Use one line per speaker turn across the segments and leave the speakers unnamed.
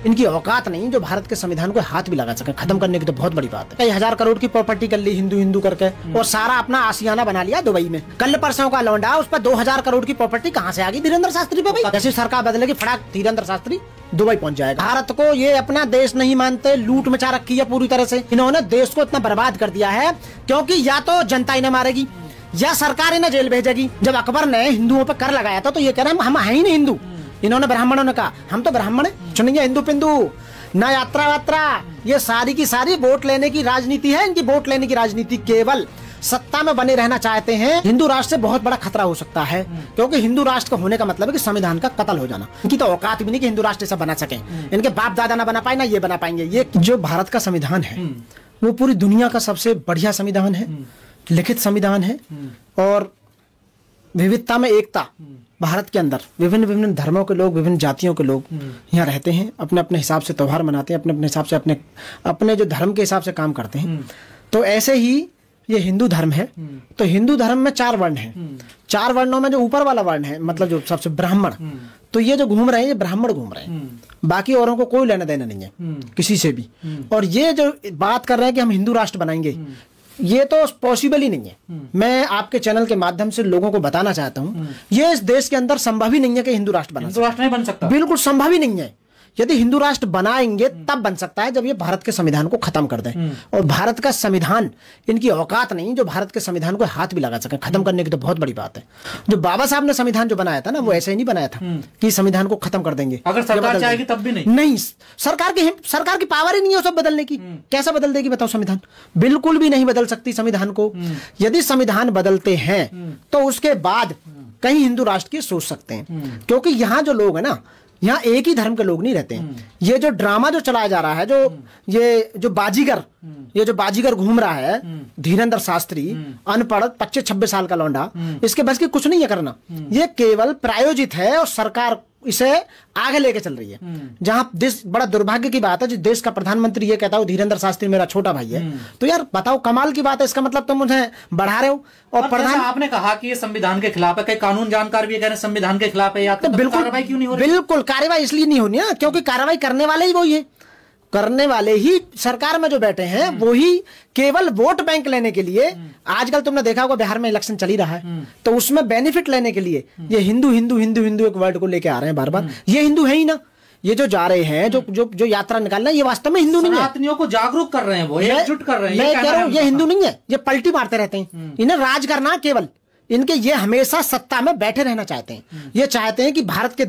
इनकी औकात नहीं जो भारत के संविधान को हाथ भी लगा सके। खत्म करने की तो बहुत बड़ी बात है। कई हजार करोड़ की प्रॉपर्टी कर ली हिंदू हिंदू करके और सारा अपना आशियाना बना लिया दुबई में। कल परसों का लौंडा उस पर 2000 करोड़ की प्रॉपर्टी कहाँ से आ गई धीरेन्द्र शास्त्री पे भाई। जैसे सरकार बदलेगी फटाक धीरेन्द्र शास्त्री दुबई पहुंच जाएगा। भारत को ये अपना देश नहीं मानते, लूट मचा रखी है पूरी तरह से। इन्होंने देश को इतना बर्बाद कर दिया है क्योंकि या तो जनता इन्हें मारेगी या सरकार इन्हें जेल भेजेगी। जब अकबर ने हिंदुओं पर कर लगाया था तो ये कह रहे हैं हम है ही नहीं हिंदू। इन्होंने ब्राह्मणों ने कहा हम तो ब्राह्मण है, सुनिए हिंदू पिंदू ना यात्रा वात्रा, ये सारी की सारी वोट लेने की राजनीति है। इनकी वोट लेने की राजनीति केवल सत्ता में बने रहना चाहते हैं। हिंदू राष्ट्र से बहुत बड़ा खतरा हो सकता है क्योंकि हिंदू राष्ट्र का होने का मतलब है कि संविधान का कत्ल हो जाना। इनकी तो औकात भी नहीं कि हिंदू राष्ट्र ऐसा बना सके। इनके बाप दादा ना बना पाए ना ये बना पाएंगे। ये जो भारत का संविधान है वो पूरी दुनिया का सबसे बढ़िया संविधान है, लिखित संविधान है और विविधता में एकता। भारत के अंदर विभिन्न विभिन्न धर्मों के लोग, विभिन्न जातियों के लोग यहाँ रहते हैं, अपने अपने हिसाब से त्योहार मनाते हैं, अपने अपने हिसाब से अपने जो धर्म के हिसाब से काम करते हैं। तो ऐसे ही ये हिंदू धर्म है। तो हिंदू धर्म में 4 वर्ण हैं। 4 वर्णों में जो ऊपर वाला वर्ण है मतलब जो सबसे ब्राह्मण, तो ये जो घूम रहे हैं ये ब्राह्मण घूम रहे हैं, बाकी औरों को कोई लेना देना नहीं है किसी से भी। और ये जो बात कर रहे हैं कि हम हिंदू राष्ट्र बनाएंगे, ये तो पॉसिबल ही नहीं है। मैं आपके चैनल के माध्यम से लोगों को बताना चाहता हूँ ये इस देश के अंदर संभव ही नहीं है कि हिंदू राष्ट्र बना।
हिंदू राष्ट्र नहीं बन सकता,
बिल्कुल संभव ही नहीं है। यदि हिंदू राष्ट्र बनाएंगे तब बन सकता है जब ये भारत के संविधान को खत्म कर दें। और भारत का संविधान, इनकी औकात नहीं जो भारत के संविधान को हाथ भी लगा सके। खत्म करने की तो बहुत बड़ी बात है। जो बाबा साहब ने संविधान जो बनाया था ना वो ऐसे ही नहीं बनाया था कि संविधान को खत्म कर देंगे।
अगर सरकार चाहेगी तब भी
नहीं, सरकार की पावर ही नहीं है सब बदलने की। कैसा बदल देगी बताओ संविधान? बिल्कुल भी नहीं बदल सकती संविधान को। यदि संविधान बदलते हैं तो उसके बाद कहीं हिंदू राष्ट्र की सोच सकते हैं क्योंकि यहाँ जो लोग है ना, यहाँ एक ही धर्म के लोग नहीं रहते हैं। ये जो ड्रामा जो चलाया जा रहा है, जो बाजीगर घूम रहा है धीरेन्द्र शास्त्री, अनपढ़ 25-26 साल का लौंडा, इसके बस की कुछ नहीं है करना। ये केवल प्रायोजित है और सरकार इसे आगे लेके चल रही है। जहां देश, बड़ा दुर्भाग्य की बात है जिस देश का प्रधानमंत्री ये कहता हो धीरेन्द्र शास्त्री मेरा छोटा भाई है, तो यार बताओ कमाल की बात है। इसका मतलब तुम मुझे बढ़ा रहे हो। और प्रधान आपने
कहा कि ये संविधान के खिलाफ है, कई कानून जानकार भी कह रहे हैं संविधान के खिलाफ है, या तो
बिल्कुल
कार्रवाई क्यों नहीं हो रही?
बिल्कुल कार्रवाई इसलिए नहीं होनी है क्योंकि कार्रवाई करने वाले ही वही है। करने वाले ही सरकार में जो बैठे हैं वो ही केवल वोट बैंक लेने के लिए। आजकल तुमने देखा होगा बिहार में इलेक्शन चल ही रहा है, तो उसमें बेनिफिट लेने के लिए ये हिंदू हिंदू हिंदू हिंदू एक वर्ड को लेके आ रहे हैं बार बार। ये हिंदू है ही ना। ये जो जा रहे हैं, जो यात्रा निकालना, ये वास्तव में हिंदू नहीं है।
सनातनियों को जागरूक कर रहे हैं, वो एकजुट कर रहे हैं।
मैं कह रहा हूँ ये हिंदू नहीं है, ये पलटी मारते रहते हैं। इन्हें राज करना केवल इनके, ये हमेशा सत्ता में बैठे रहना चाहते हैं। ये चाहते हैं कि भारत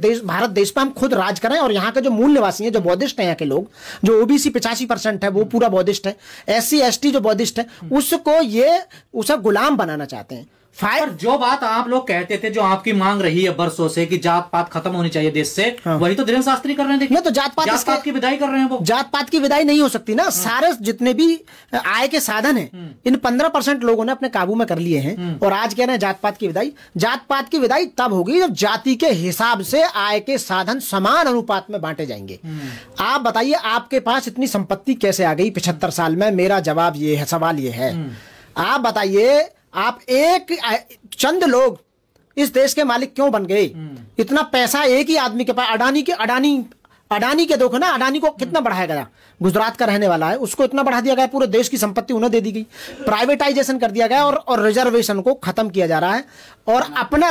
देश पर हम खुद राज करें और यहाँ के जो मूल निवासी हैं, जो बौद्धिस्ट हैं, यहाँ के लोग, जो ओबीसी 85% है वो पूरा बौद्धिस्ट है, SC ST जो बौद्धिस्ट है उसे गुलाम बनाना चाहते हैं।
पर जो बात आप लोग कहते थे, जो आपकी मांग रही है बरसों से कि जात पात खत्म होनी चाहिए देश से, वही तो धीरेन्द्र शास्त्री कर रहे हैं।
नहीं तो जात पात
की विदाई कर रहे हैं वो।
जात पात की विदाई नहीं हो सकती ना। सारे जितने भी आय के साधन हैं इन 15% लोगों ने अपने काबू में कर लिए हैं और आज कह रहे हैं जात पात की विदाई। जात पात की विदाई तब होगी जब जाति के हिसाब से आय के साधन समान अनुपात में बांटे जाएंगे। आप बताइए आपके पास इतनी संपत्ति कैसे आ गई 75 साल में? मेरा जवाब ये है, सवाल ये है, आप बताइए आप एक चंद लोग इस देश के मालिक क्यों बन गए? इतना पैसा एक ही आदमी के पास, अडानी के देखो ना, अडानी को कितना बढ़ाया गया। गुजरात का रहने वाला है, उसको इतना बढ़ा दिया गया, पूरे देश की संपत्ति उन्हें दे दी गई, प्राइवेटाइजेशन कर दिया गया और रिजर्वेशन को खत्म किया जा रहा है। और अपना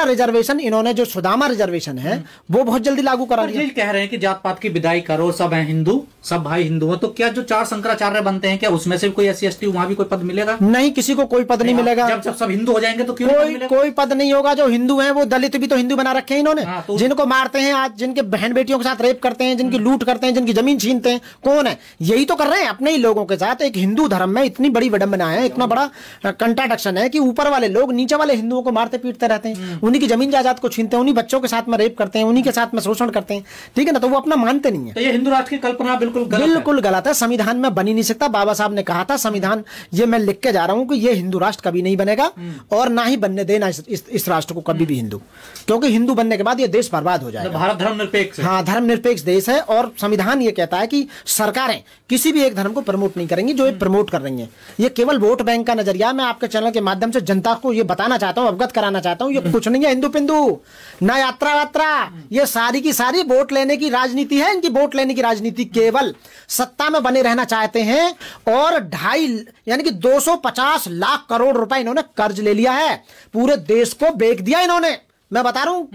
रिजर्वेशन इन्होंने जो सुदामा रिजर्वेशन है वो बहुत जल्दी लागू करा दिया।
ये कह रहे हैं कि जात पात की विदाई करो, सब है हिंदू, सब भाई हिंदू है, तो क्या जो 4 शंकराचार्य बनते हैं क्या उसमें से कोई SC ST वहां भी कोई पद मिलेगा?
नहीं, किसी को कोई पद नहीं मिलेगा।
जब सब हिंदू हो जाएंगे तो क्यों
कोई पद नहीं होगा। जो हिंदू है वो दलित भी तो हिंदू बना रखे हैं इन्होंने, जिनको मारते हैं आज, जिनके बहन बेटियों के साथ रेप करते हैं, जिनकी लूट करते हैं, जिनकी जमीन छीनते हैं, कौन है? यही तो कर रहे हैं अपने ही लोगों के साथ। एक हिंदू धर्म में इतनी बड़ी विडंबना है, इतना बड़ा कंट्राडिक्शन है कि ऊपर वाले लोग नीचे वाले हिंदुओं को मारते पीटते रहते हैं, उन्हीं की जमीन जायदाद को छीनते हैं, उन्हीं बच्चों के साथ में रेप करते हैं, उन्हीं के साथ में शोषण करते हैं। ठीक है ना? तो वो अपना मानते नहीं है।
तो ये हिंदू राष्ट्र की कल्पना बिल्कुल
गलत है। संविधान में बनी नहीं सकता। बाबा साहब ने कहा था संविधान, ये मैं लिख के जा रहा हूं कि ये हिंदू राष्ट्र कभी नहीं बनेगा और ना ही बनने देना इस राष्ट्र को कभी भी हिंदू, क्योंकि हिंदू बनने के बाद ये देश बर्बाद हो जाएगा।
भारत धर्मनिरपेक्ष,
हाँ धर्मनिरपेक्ष देश है और संविधान ये कहता है कि सरकारें किसी भी एक धर्म को प्रमोट नहीं करेंगी जो ये प्रमोट कर रही हैं। ये केवल वोट बैंक का नजरिया। मैं आपके चैनल के माध्यम से जनता को ये बताना चाहता हूँ, अवगत कराना चाहता हूँ, ये कुछ नहीं है हिंदू पिंदू, ना यात्रा वात्रा, ये सारी की सारी वोट लेने की राजनीति है इनकी। वोट लेने की राजनीति, केवल सत्ता में बने रहना चाहते हैं। और 250 लाख करोड़ रुपए इन्होंने कर्ज ले लिया है, पूरे देश को बेच दिया इन्होंने। मैं बता रहा हूं,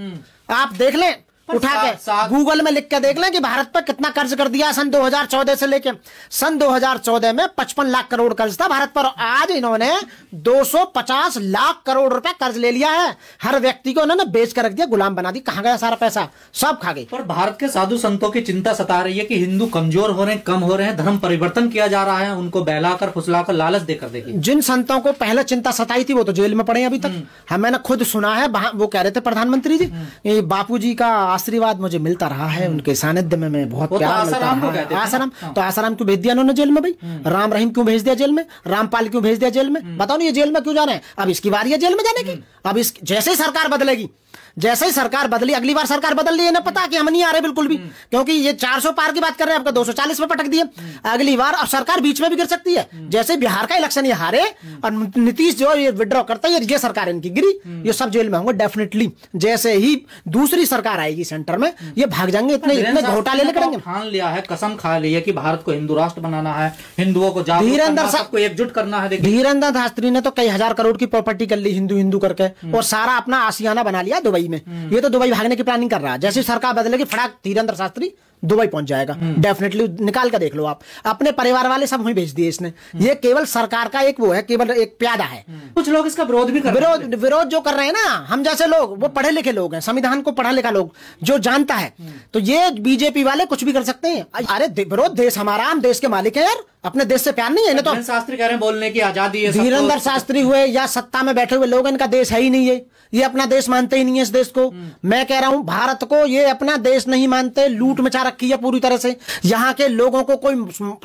आप देख लें, उठा के गूगल में लिख के देख लें कि भारत पर कितना कर्ज कर दिया सन 2014 से लेके। सन 2014 में 55 लाख करोड़ कर्ज था भारत पर, आज इन्होंने 250 लाख करोड़ रुपए कर्ज ले लिया है। हर व्यक्ति को उन्होंने बेच कर रख दिया, गुलाम बना दी। कहां गया सारा पैसा? सब खा गए।
पर भारत के साधु संतों की चिंता सता रही है कि हिंदू कमजोर हो रहे हैं, कम हो रहे हैं, धर्म परिवर्तन किया जा रहा है, उनको बहलाकर फुसलाकर लालच देकर। देखिए,
जिन संतों को पहले चिंता सताई थी वो तो जेल में पड़े अभी तक। मैंने खुद सुना है, वो कह रहे थे प्रधानमंत्री जी, बापू जी का आशीर्वाद मुझे मिलता रहा है, उनके सानिध्य में मैं बहुत प्यार मिलता रहा। आसाराम, तो आसाराम क्यों भेज दिया उन्होंने जेल में भाई? राम रहीम क्यों भेज दिया जेल में? रामपाल क्यों भेज दिया जेल में? बताओ, ये जेल में क्यों जा रहे हैं? अब इसकी बारी है जेल में जाने की। अब इस जैसे ही सरकार बदलेगी, जैसे ही सरकार बदली, अगली बार सरकार बदल ली है ना, पता कि हम नहीं आ रहे बिल्कुल भी, क्योंकि ये 400 पार की बात कर रहे हैं, आपका 240 पे पटक दिए अगली बार। अब सरकार बीच में भी गिर सकती है, जैसे बिहार का इलेक्शन ये हारे और नीतीश जो ये विड्रॉ करता है, ये सरकार इनकी गिरी, ये सब जेल में होंगे डेफिनेटली। जैसे ही दूसरी सरकार आएगी सेंटर में, ये भाग जाएंगे, इतने घोटाले करेंगे।
ठान लिया है, कसम खा ली है कि भारत को हिंदू राष्ट्र बनाना है, हिंदुओं को सबको एकजुट करना है।
धीरेन्द्र शास्त्री ने तो कई हजार करोड़ की प्रॉपर्टी कर ली हिंदू हिंदू करके, और सारा अपना आशियाना बना लिया दुबई में। ये तो दुबई भागने की प्लानिंग कर रहा है। जैसे सरकार बदलेगी, फटाक धीरेन्द्र शास्त्री दुबई पहुंच जाएगा डेफिनेटली। निकाल कर देख लो आप, अपने परिवार वाले सब वहीं भेज दिए इसने। ये केवल सरकार का एक वो है, केवल एक प्यादा है।
कुछ लोग इसका विरोध भी कर रहे हैं।
विरोध जो कर रहे हैं ना, हम जैसे लोग, वो पढ़े लिखे लोग हैं, संविधान को पढ़ा लिखा लोग जो जानता है, तो ये बीजेपी वाले कुछ भी कर सकते हैं। अरे विरोध, देश हमारा, हम देश के मालिक है यार, अपने देश से प्यार नहीं है ना। तो
शास्त्री कह रहे हैं बोलने की आजादी है।
धीरेन्द्र शास्त्री हुए या सत्ता में बैठे हुए लोग, इनका देश है ही नहीं है, ये अपना देश मानते ही नहीं है इस देश को। मैं कह रहा हूं, भारत को ये अपना देश नहीं मानते, लूट मचा रखी है पूरी तरह से। यहाँ के लोगों को कोई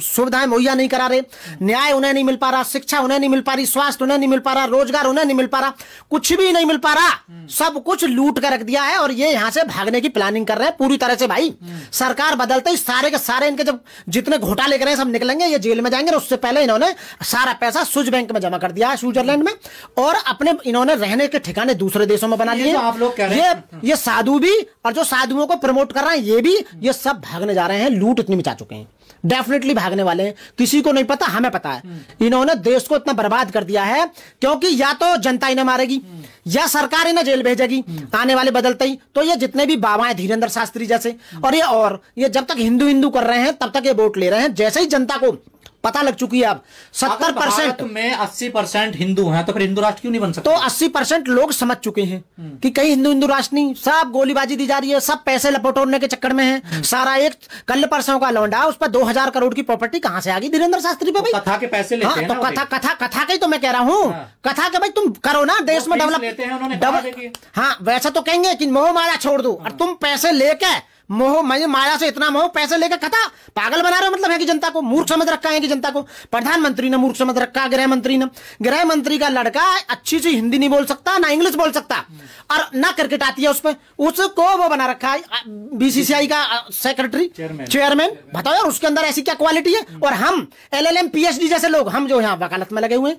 सुविधाएं मुहैया नहीं करा रहे, न्याय उन्हें नहीं मिल पा रहा, शिक्षा उन्हें नहीं मिल पा रही, स्वास्थ्य उन्हें नहीं मिल पा रहा, रोजगार उन्हें नहीं मिल पा रहा, कुछ भी नहीं मिल पा रहा, सब कुछ लूट कर रख दिया है। और ये यहाँ से भागने की प्लानिंग कर रहे हैं पूरी तरह से भाई। सरकार बदलते ही सारे के सारे इनके जब जितने घोटाले करे सब निकलेंगे, ये जेल में जाएंगे। उससे पहले इन्होंने सारा पैसा स्विस बैंक में जमा कर दिया है, स्विट्जरलैंड में, और अपने इन्होंने रहने के ठिकाने दूसरे देशों में बना लिए।
आप लोग कह रहे हैं
ये साधु भी और जो साधुओं को प्रमोट कर रहे हैं ये भी, ये सब भागने जा रहे हैं। लूट इतनी मचा चुके हैं, डेफिनेटली भागने वाले हैं। किसी को नहीं पता, हमें पता है। इन्होंने देश को इतना बर्बाद कर दिया है, क्योंकि या तो जनता इन्हें मारेगी या सरकार इन्हें जेल भेजेगी आने वाले बदलते ही। तो ये जितने भी बाबा हैं धीरेन्द्र शास्त्री जैसे, और ये जब तक हिंदू हिंदू कर रहे हैं तब तक ये वोट ले रहे हैं। जैसे ही जनता को पता लग चुकी है, अब 70%
में 80% हिंदू हैं, तो फिर हिंदू राष्ट्र क्यों नहीं बन सकता?
तो 80% लोग समझ चुके हैं कि कहीं हिंदू हिंदू राष्ट्र नहीं, सब गोलीबाजी दी जा रही है, सब पैसे लपटोरने के चक्कर में है। सारा एक कल परसों का लौंडा, उस पर 2000 करोड़ की प्रॉपर्टी कहां से आ गई धीरेन्द्र शास्त्री पे भाई?
कथा के पैसे लेते हैं
ना, तो कथा के तो मैं कह रहा हूँ, कथा के भाई तुम करो ना, देश में डेवलप। हाँ, वैसा तो कहेंगे कि मोह माया छोड़ दो, और तुम पैसे लेके मोह माया से इतना मोह, पैसे लेकर कथा पागल बना रहे हो। मतलब है कि जनता को मूर्ख समझ रखा है, कि जनता को प्रधानमंत्री ने मूर्ख समझ रखा, गृह मंत्री का लड़का अच्छी सी हिंदी नहीं बोल सकता, ना इंग्लिश बोल सकता, और ना क्रिकेट आती है उसपे, उसको वो बना रखा है बीसीसीआई का सेक्रेटरी चेयरमैन। बताओ यार, उसके अंदर ऐसी क्या क्वालिटी है? और हम LLM PhD जैसे लोग, हम जो यहाँ वकालत में लगे हुए हैं,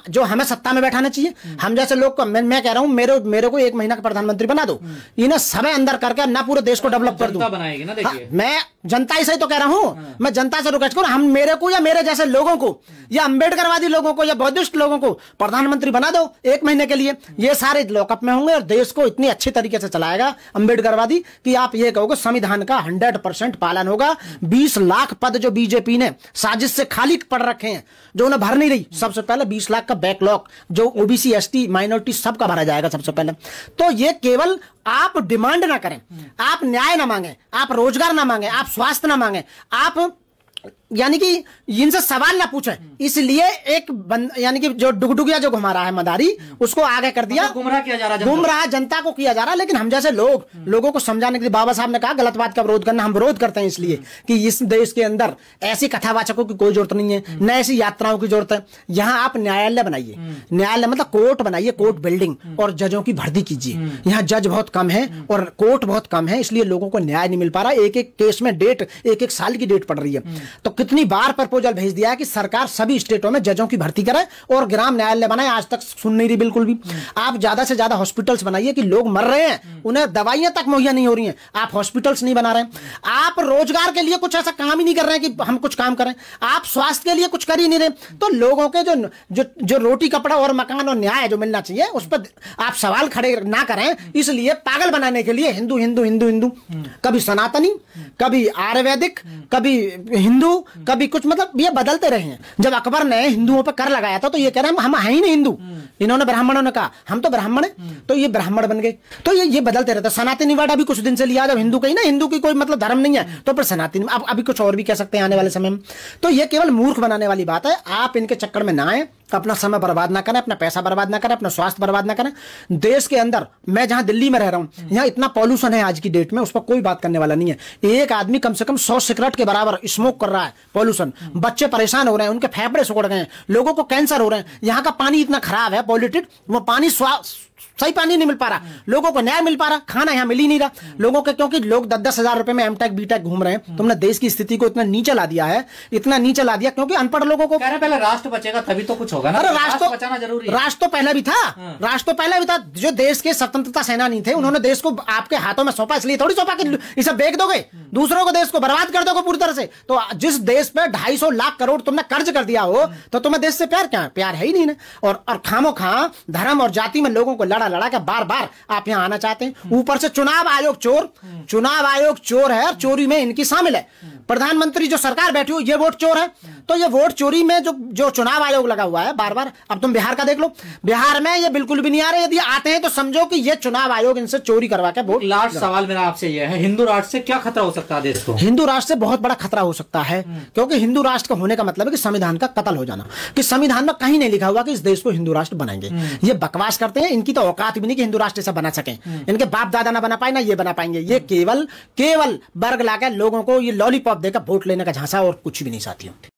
जो हमें सत्ता में बैठाना चाहिए, हम जैसे लोग को मैं कह रहा हूँ, मेरे को 1 महीना का प्रधानमंत्री बना दो, इन्हें समय अंदर करके ना पूरे देश को डेवलप कर दूं।
बनाएगी ना, देखिए।
मैं जनता ही सही तो कह रहा हूं, मैं जनता से रिक्वेस्ट करूं, हम मेरे को या मेरे जैसे लोगों को या अंबेडकरवादी लोगों को या बौद्धिस्ट लोगों को प्रधानमंत्री बना दो 1 महीने के लिए। ये सारे लॉकअप में होंगे और देश को इतनी अच्छी तरीके से चलाएगा अंबेडकरवादी कि आप ये कहोगे संविधान का 100% पालन होगा। 20 लाख पद जो बीजेपी ने साजिश से खाली पड़ रखे हैं, जो उन्हें भर नहीं रही, सबसे पहले 20 लाख का बैकलॉग जो OBC ST माइनॉरिटी सबका भरा जाएगा सबसे पहले। तो ये केवल आप डिमांड ना करें, आप न्याय ना मांगे, आप रोजगार ना मांगे, आप स्वास्थ्य ना मांगे, आप यानी कि इनसे सवाल ना पूछे, इसलिए एक यानी कि जो डुगडुगिया जो घुमा रहा है मदारी, उसको आगे कर दिया,
गुमराह किया जा रहा है,
गुमराह जनता को किया जा रहा है। लेकिन हम जैसे लोगों को समझाने के लिए, बाबा साहब ने कहा गलत बात का विरोध करना, हम विरोध करते हैं इसलिए कि इस देश के अंदर ऐसी कथावाचकों की कोई जरूरत नहीं है, न ऐसी यात्राओं की जरूरत है। यहाँ आप न्यायालय बनाइए, न्यायालय मतलब कोर्ट बनाइए, कोर्ट बिल्डिंग, और जजों की भर्ती कीजिए। यहाँ जज बहुत कम है और कोर्ट बहुत कम है, इसलिए लोगों को न्याय नहीं मिल पा रहा। एक एक केस में डेट, 1-1 साल की डेट पड़ रही है। तो कितनी बार प्रपोजल भेज दिया है कि सरकार सभी स्टेटों में जजों की भर्ती करे और ग्राम न्यायालय बनाए, आज तक सुन नहीं रही बिल्कुल भी। आप ज्यादा से ज्यादा हॉस्पिटल्स बनाइए कि लोग मर रहे हैं, उन्हें दवाइयां तक मुहैया नहीं हो रही हैं, आप हॉस्पिटल्स नहीं बना रहे हैं। आप रोजगार के लिए कुछ ऐसा काम ही नहीं कर रहे हैं कि हम कुछ काम करें, आप स्वास्थ्य के लिए कुछ कर ही नहीं रहे। तो लोगों के जो रोटी कपड़ा और मकान और न्याय जो मिलना चाहिए उस पर आप सवाल खड़े ना करें, इसलिए पागल बनाने के लिए हिंदू हिंदू हिंदू हिंदू, कभी सनातनी, कभी आयुर्वेदिक, कभी हिंदू, कभी कुछ, मतलब ये बदलते रहे हैं। जब अकबर ने हिंदुओं पर कर लगाया था तो ये कह रहे हैं हम हैं ही नहीं हिंदू, इन्होंने ब्राह्मणों ने कहा हम तो ब्राह्मण हैं, तो ये ब्राह्मण बन गए। तो ये बदलते रहते। सनातनी वर्ड अभी कुछ दिन से लिया, जब हिंदू कही ना हिंदू की कोई मतलब धर्म नहीं है तो फिर सनातनी, अब अभी कुछ और भी कह सकते हैं आने वाले समय में। तो ये केवल मूर्ख बनाने वाली बात है। आप इनके चक्कर में ना आए, अपना समय बर्बाद ना करें, अपना पैसा बर्बाद ना करें, अपना स्वास्थ्य बर्बाद ना करें। देश के अंदर, मैं जहां दिल्ली में रह रहा हूं, यहां इतना पॉल्यूशन है आज की डेट में, उस पर कोई बात करने वाला नहीं है। एक आदमी कम से कम 100 सिगरेट के बराबर स्मोक कर रहा है, पॉल्यूशन। बच्चे परेशान हो रहे हैं, उनके फेफड़े सुकड़ गए हैं, लोगों को कैंसर हो रहे हैं। यहाँ का पानी इतना खराब है, पॉल्यूटेड, वो पानी सही पानी नहीं मिल पा रहा, लोगों को न्याय मिल पा रहा, खाना यहाँ मिल ही नहीं रहा लोगों को, क्योंकि लोग 10-10 हजार रुपए में एमटेक बीटेक घूम रहे हैं। तुमने देश की स्थिति को इतना नीचे ला दिया है, इतना नीचे ला दिया, क्योंकि अनपढ़ लोगों को
पहले राष्ट्र बचेगा तभी तो कुछ होगा ना।
अरे राष्ट्र
बचाना जरूरी है।
राष्ट्र तो पहले भी था, राष्ट्र तो पहले भी था। जो देश के स्वतंत्रता सेनानी थे, उन्होंने देश को आपके हाथों में सौंपा, इसलिए थोड़ी सौंपा कि इसे बेच दोगे, दूसरों को देश को बर्बाद कर दोगे पूरी तरह से। तो जिस देश पे 250 लाख करोड़ तुमने कर्ज कर दिया हो, तो तुम्हें देश से प्यार क्या? प्यार है ही नहीं ना। और खामोखा धर्म और जाति में लोगों को लड़ा के बार बार आप यहां आना चाहते हैं। ऊपर से चुनाव आयोग चोर, चुनाव आयोग चोर है, और चोरी में इनकी शामिल है। प्रधानमंत्री जो सरकार बैठी हुई ये वोट चोर है। तो ये वोट चोरी में जो चुनाव आयोग लगा हुआ है बार बार, अब तुम बिहार का देख लो, बिहार में ये बिल्कुल भी नहीं आ रहे। यदि आते हैं तो समझो कि ये चुनाव आयोग इनसे चोरी करवा के वोट।
लास्ट सवाल मेरा आपसे ये है, हिंदू राष्ट्र से क्या खतरा हो सकता है देश को?
हिंदू राष्ट्र से बहुत बड़ा खतरा हो सकता है, क्योंकि हिंदू राष्ट्र का होने का मतलब है कि संविधान का कत्ल हो जाना। कि संविधान में कहीं नहीं लिखा हुआ कि इस देश को हिंदू राष्ट्र बनाएंगे। ये बकवास करते हैं, इनकी तो औकात भी नहीं कि हिंदू राष्ट्र ऐसा बना सके। इनके बाप दादा ना बना पाए, ना ये बना पाएंगे। ये केवल वर्ग लाकर लोगों को ये लॉलीपॉप देकर वोट लेने का झांसा और कुछ भी नहीं साथियों।